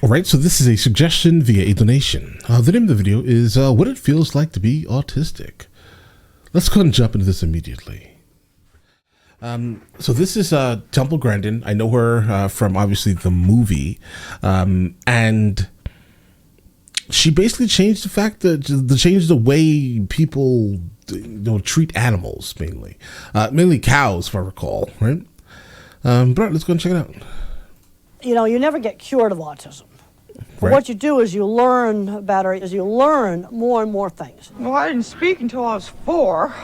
All right, so this is a suggestion via a donation. The name of the video is What It Feels Like to Be Autistic. Let's go and jump into this immediately. So this is Temple Grandin. I know her from obviously the movie, and she basically changed changed the way people treat animals, mainly cows, if I recall, right? But let's go and check it out. You never get cured of autism. But what you do is you learn better, you learn more and more things. Well, I didn't speak until I was 4.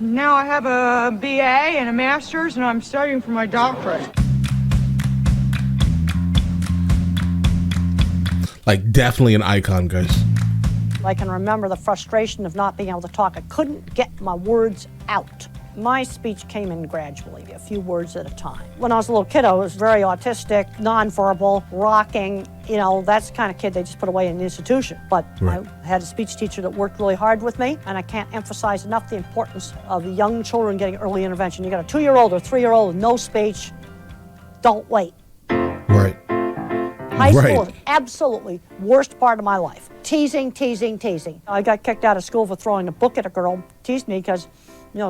Now I have a BA and a master's, and I'm studying for my doctorate. Like, definitely an icon, guys. I can remember the frustration of not being able to talk. I couldn't get my words out. My speech came in gradually, a few words at a time. When I was a little kid, I was very autistic, nonverbal, rocking. That's the kind of kid they just put away in the institution. But I had a speech teacher that worked really hard with me, and I can't emphasize enough the importance of young children getting early intervention. You got a 2-year-old or 3-year-old with no speech, don't wait. Right. High school is absolutely worst part of my life. Teasing. I got kicked out of school for throwing a book at a girl, teased me because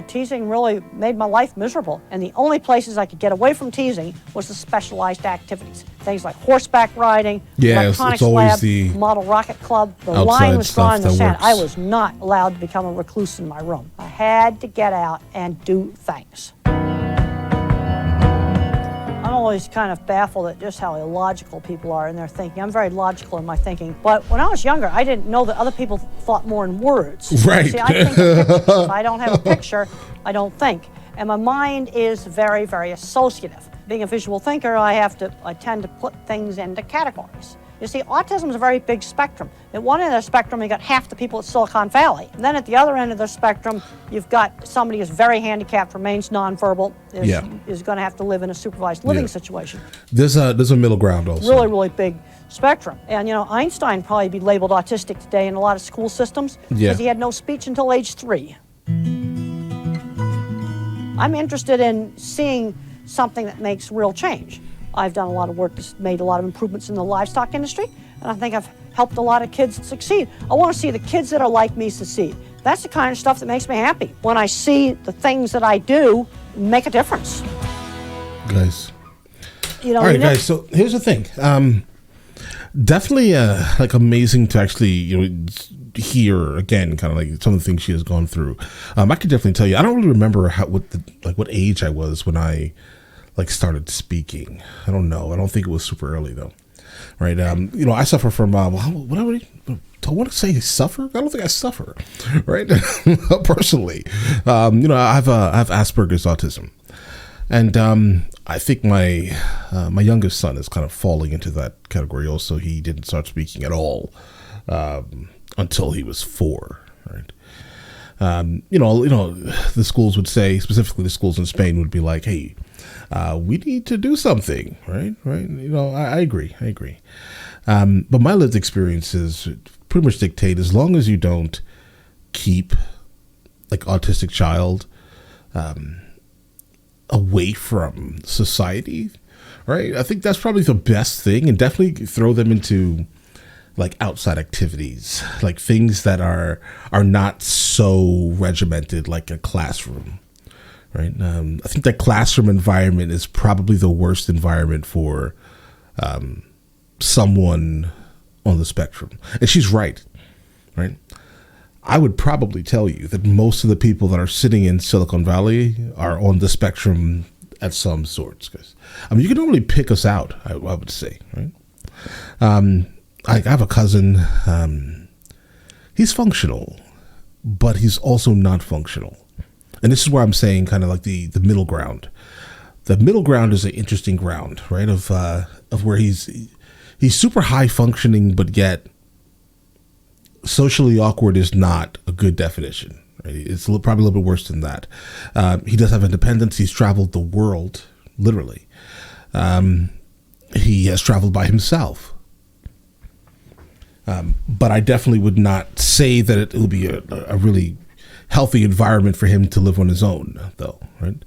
teasing really made my life miserable. And the only places I could get away from teasing was the specialized activities. Things like horseback riding, electronics lab, the model rocket club. The line was drawn in the sand. I was not allowed to become a recluse in my room. I had to get out and do things. I'm always kind of baffled at just how illogical people are in their thinking. I'm very logical in my thinking. But when I was younger, I didn't know that other people thought more in words. Right. See, I think in pictures. If I don't have a picture, I don't think. And my mind is very, very associative. Being a visual thinker, I tend to put things into categories. You see, autism is a very big spectrum. At one end of the spectrum, you got half the people at Silicon Valley. And then at the other end of the spectrum, you've got somebody who's very handicapped, remains nonverbal, is going to have to live in a supervised living situation. There's a middle ground also. Really, really big spectrum. And Einstein probably be labeled autistic today in a lot of school systems because he had no speech until age 3. I'm interested in seeing something that makes real change. I've done a lot of work that's made a lot of improvements in the livestock industry, and I think I've helped a lot of kids succeed. I want to see the kids that are like me succeed. That's the kind of stuff that makes me happy. When I see the things that I do make a difference. Guys. All right, guys, so here's the thing. Definitely amazing to actually, hear again kind of like some of the things she has gone through. I could definitely tell you, I don't really remember what age I was when I started speaking. I don't know. I don't think it was super early though. Right. I suffer from, I want to say suffer. I don't think I suffer. Right. Personally, I have Asperger's autism, and I think my youngest son is kind of falling into that category. Also, he didn't start speaking at all until he was 4. Right. The schools would say, specifically the schools in Spain would be like, hey, we need to do something, right? I agree. But my lived experiences pretty much dictate, as long as you don't keep autistic child away from society, right? I think that's probably the best thing, and definitely throw them into outside activities, things that are not so regimented like a classroom. Right. I think that classroom environment is probably the worst environment for someone on the spectrum. And she's right. Right. I would probably tell you that most of the people that are sitting in Silicon Valley are on the spectrum at some sorts. Because you can normally pick us out, I would say. Right. I have a cousin. He's functional, but he's also not functional. And this is where I'm saying kind of like the middle ground. The middle ground is an interesting ground, right? Of where he's super high functioning, but yet socially awkward is not a good definition. Right? It's probably a little bit worse than that. He does have independence. He's traveled the world, literally. He has traveled by himself. But I definitely would not say that it will be a really healthy environment for him to live on his own, though, right?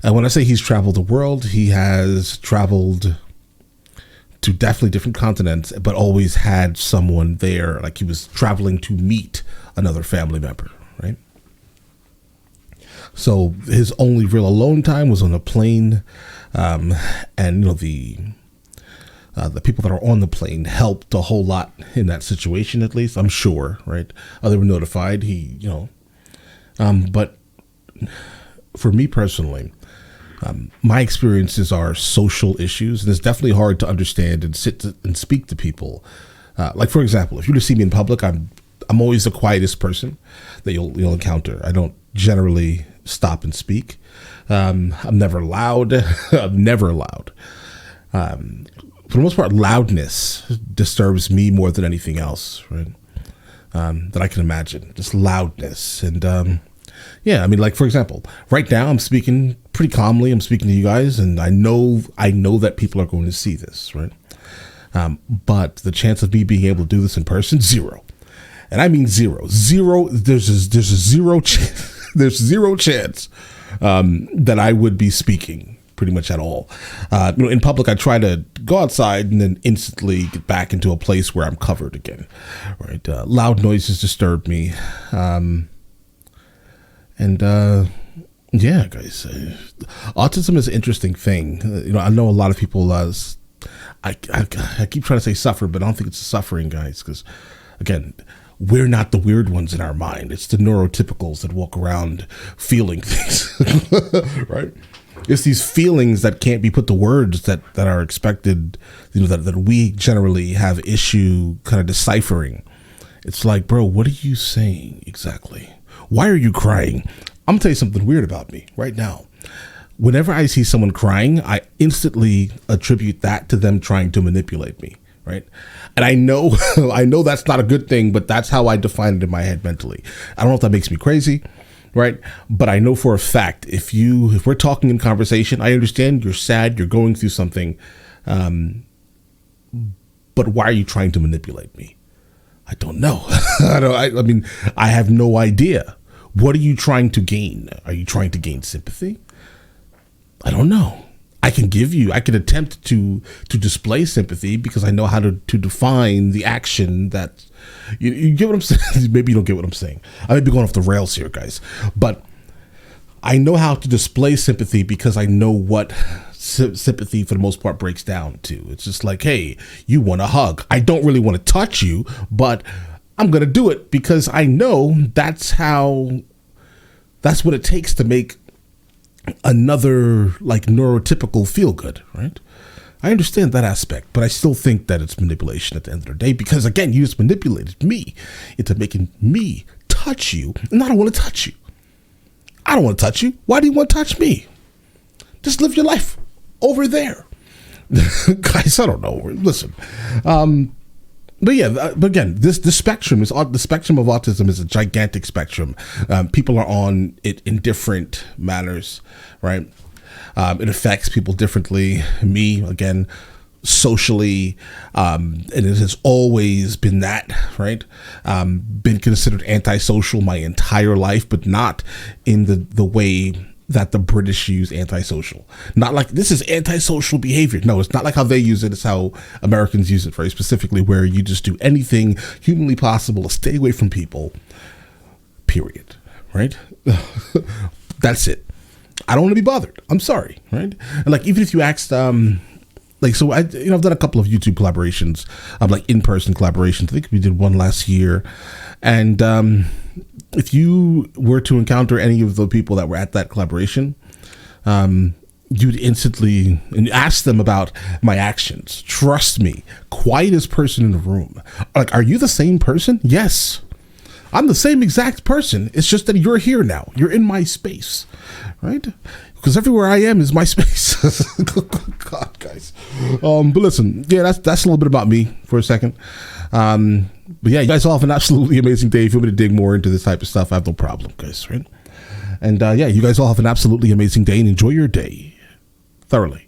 And when I say he's traveled the world, he has traveled to definitely different continents, but always had someone there, like he was traveling to meet another family member, right? So his only real alone time was on a plane, and the people that are on the plane helped a whole lot in that situation, at least I'm sure, right? They were notified. But for me personally, my experiences are social issues, and it's definitely hard to understand and and speak to people. Like for example, if you just see me in public, I'm always the quietest person that you'll encounter. I don't generally stop and speak. I'm never loud. I'm never loud. For the most part, loudness disturbs me more than anything else, right? That I can imagine. Just loudness. And yeah, I mean, like for example, right now I'm speaking pretty calmly. I'm speaking to you guys, and I know that people are going to see this, right? But the chance of me being able to do this in person, 0. And I mean 0. There's a zero chance. There's 0 chance that I would be speaking pretty much at all. In public, I try to go outside and then instantly get back into a place where I'm covered again. Right? Loud noises disturb me. Yeah, guys, autism is an interesting thing. I know a lot of people. I keep trying to say suffer, but I don't think it's suffering, guys, because again, we're not the weird ones in our mind. It's the neurotypicals that walk around feeling things, right? It's these feelings that can't be put to words that are expected, that we generally have issue kind of deciphering. It's like, bro, what are you saying exactly? Why are you crying? I'm gonna tell you something weird about me right now. Whenever I see someone crying, I instantly attribute that to them trying to manipulate me. Right. And I know that's not a good thing, but that's how I define it in my head mentally. I don't know if that makes me crazy. Right. But I know for a fact, if we're talking in conversation, I understand you're sad, you're going through something. But why are you trying to manipulate me? I don't know. I mean, I have no idea. What are you trying to gain? Are you trying to gain sympathy? I don't know. I can attempt to display sympathy because I know how to define the action that you get what I'm saying. Maybe you don't get what I'm saying. I may be going off the rails here, guys, but I know how to display sympathy because I know what sympathy for the most part breaks down to. It's just like, hey, you want a hug. I don't really want to touch you, but I'm going to do it because I know that's what it takes to make another like neurotypical feel good, right? I understand that aspect, but I still think that it's manipulation at the end of the day because, again, you just manipulated me into making me touch you, and I don't want to touch you. I don't want to touch you. Why do you want to touch me? Just live your life over there. Guys, I don't know. Listen. But yeah, but again, the spectrum of autism is a gigantic spectrum. People are on it in different manners, right? It affects people differently. Me, again, socially, and it has always been that, right? Been considered antisocial my entire life, but not in the way that the British use antisocial. Not like this is antisocial behavior. No, it's not like how they use it. It's how Americans use it very specifically, where you just do anything humanly possible to stay away from people, period. Right? That's it. I don't want to be bothered. I'm sorry. Right? And like, even if you asked, so I've done a couple of YouTube collaborations, like in-person collaborations. I think we did one last year. And, if you were to encounter any of the people that were at that collaboration, you'd instantly ask them about my actions. Trust me, quietest person in the room. Like, are you the same person? Yes, I'm the same exact person. It's just that you're here now. You're in my space, right? Because everywhere I am is my space. God, guys. But listen, yeah, that's a little bit about me for a second. But yeah, you guys all have an absolutely amazing day. If you want me to dig more into this type of stuff, I have no problem, guys, right? And yeah, you guys all have an absolutely amazing day and enjoy your day thoroughly.